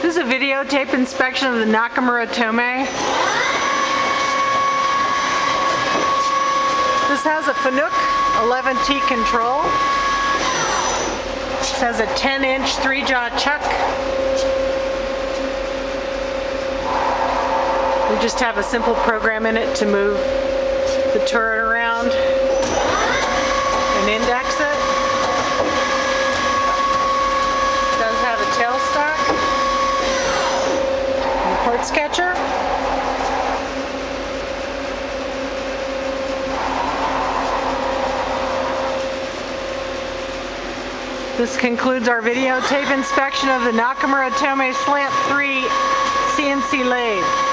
This is a videotape inspection of the Nakamura Tome. This has a Fanuc 11T control. This has a 10-inch 3-jaw chuck. We just have a simple program in it to move the turret around and index it. It does have a tailstock and a parts catcher. This concludes our videotape inspection of the Nakamura Tome Slant 3 CNC lathe.